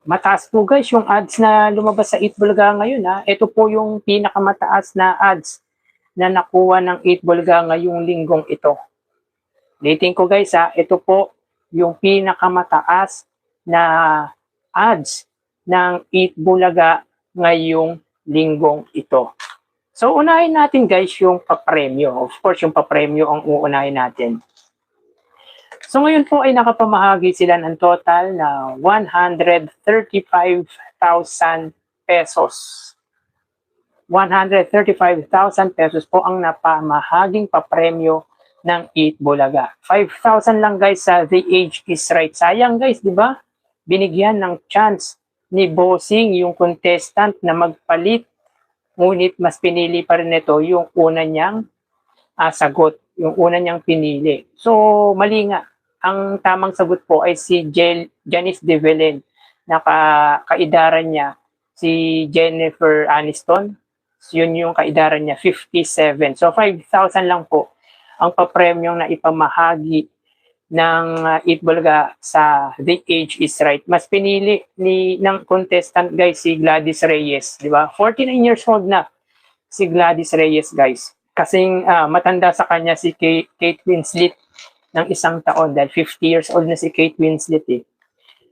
Mataas po guys yung ads na lumabas sa Eat Bulaga ngayon ha. Ito po yung pinakamataas na ads na nakuha ng Eat Bulaga ngayong linggong ito. Dating ko guys ha, ito po yung pinakamataas na ads ng Eat Bulaga ngayong linggong ito. So unahin natin guys yung papremyo. Of course yung papremyo ang uunahin natin. So ngayon po ay nakapamahagi sila ng total na 135,000 pesos. 135,000 pesos po ang napamahaging papremyo ng Eat Bulaga. 5,000 lang guys sa The Age is Right. Sayang guys, di ba? Binigyan ng chance ni Bossing yung contestant na magpalit. Ngunit mas pinili pa rin ito yung una niyang sagot. Yung una niyang pinili. So mali nga. Ang tamang sagot po ay si Janice De Belen. Kaidaran niya si Jennifer Aniston. Yun yung kaidaran niya, 57. So 5,000 lang po ang papremyong na ipamahagi ng Eat Bulaga sa The Age is Right. Mas pinili ng contestant guys si Gladys Reyes, di ba? 49 years old na si Gladys Reyes guys. Kasing matanda sa kanya si Kate Winslet ng isang taon dahil 50 years old na si Kate Winslet eh.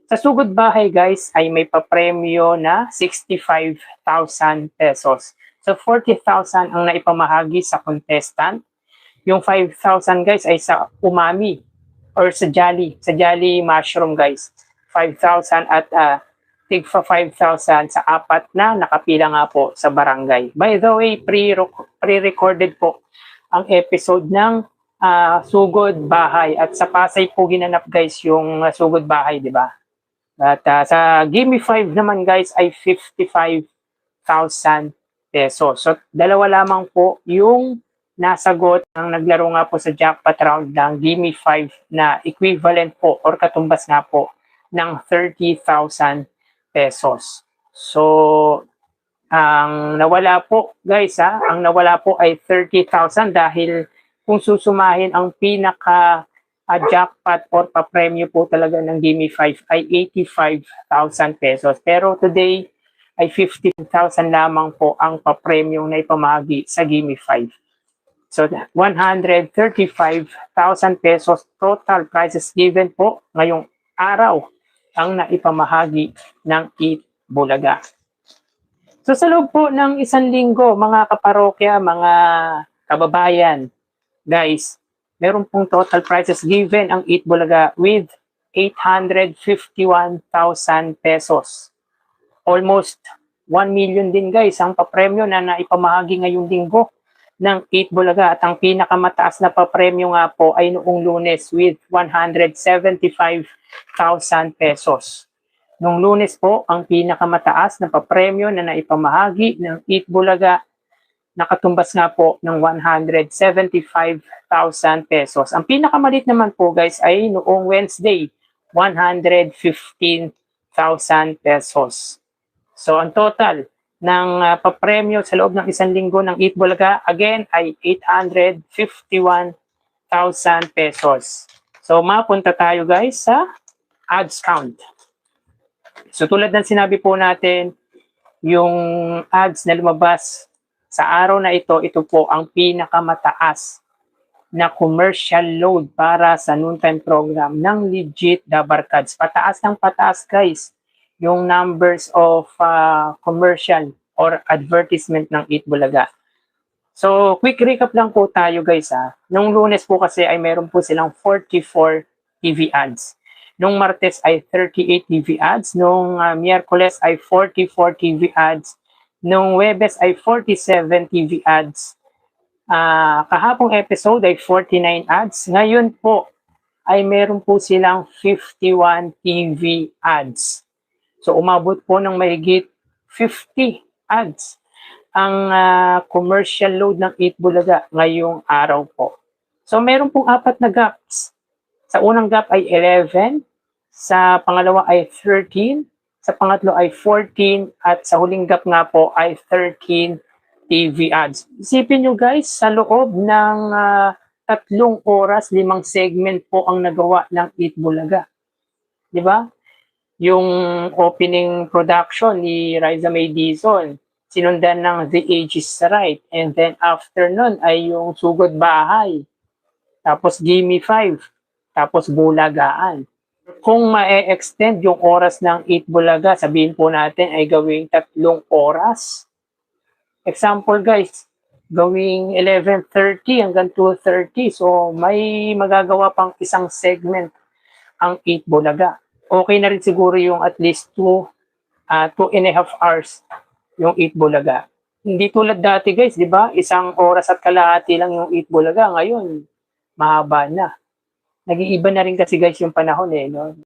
Sa sugod bahay guys ay may papremyo na 65,000 pesos. So 40,000 ang naipamahagi sa contestant. Yung 5,000 guys ay sa umami or sa Jolly Mushroom guys. 5,000 at tigpa 5,000 sa apat na nakapila nga po sa barangay. By the way, pre-recorded po ang episode ng Sugod Bahay at sa Pasay po ginanap guys yung Sugod Bahay, di ba? At sa Gimme 5 naman guys ay 55,000 pesos. So dalawa lamang po yung nasagot ng naglaro nga po sa jackpot round ng Gimme 5 na equivalent po or katumbas nga po ng 30,000 pesos. So ang nawala po guys ang nawala po ay 30,000 dahil kung susumahin ang pinaka jackpot or papremyo po talaga ng Gimme 5 ay 85,000 pesos. Pero today ay 15,000 lamang po ang papremyong na ipamahagi sa Gimme 5. So 135,000 pesos total prizes given po ngayong araw ang naipamahagi ng Eat Bulaga. So sa loob po ng isang linggo mga kaparokya, mga kababayan, guys, meron pong total prizes given ang Eat Bulaga with 851,000 pesos. Almost 1 million din guys ang papremyo na naipamahagi ngayong linggo ng Eat Bulaga. At ang pinakamataas na papremyo nga po ay noong Lunes with 175,000 pesos. Noong Lunes po, ang pinakamataas na papremyo na naipamahagi ng Eat Bulaga nakatumbas nga po ng 175,000 pesos. Ang pinakamalit naman po guys ay noong Wednesday, 115,000 pesos. So ang total ng papremyo sa loob ng isang linggo ng Eat Bulaga again ay 851,000 pesos. So mapunta tayo guys sa ads count. So tulad ng sinabi po natin, yung ads na lumabas sa araw na ito po ang pinakamataas na commercial load para sa noontime program ng Legit Dabarkads. Pataas ng pataas guys yung numbers of commercial or advertisement ng Eat Bulaga. So quick recap lang po tayo guys Nung Lunes po kasi ay meron po silang 44 TV ads. Nung Martes ay 38 TV ads. Nung Miyerkules ay 44 TV ads. Nung Webes ay 47 TV ads. Kahapong episode ay 49 ads. Ngayon po ay meron po silang 51 TV ads. So umabot po ng mahigit 50 ads ang commercial load ng Eat Bulaga ngayong araw po. So meron pong apat na gaps. Sa unang gap ay 11, sa pangalawa ay 13, sa pangatlo ay 14, at sa huling gap nga po ay 13 TV ads. Isipin nyo guys, sa loob ng 3 oras, 5 segment po ang nagawa ng Eat Bulaga. Di ba? yung opening production ni Riza May Dizon, sinundan ng The Age is Right, and then after nun ay yung Sugod Bahay, tapos Gimme 5, tapos Bulagaan. Kung ma-extend yung oras ng 8 Bulaga, sabihin po natin ay gawing 3 oras. Example guys, gawing 11:30 hanggang 2:30. So may magagawa pang isang segment ang 8 Bulaga. Okay na rin siguro yung at least 2.5 hours yung 8 Bulaga. Hindi tulad dati guys, di ba? 1 oras at kalahati lang yung 8 Bulaga. Ngayon, mahaba na. Nag-iiba na rin kasi guys yung panahon no?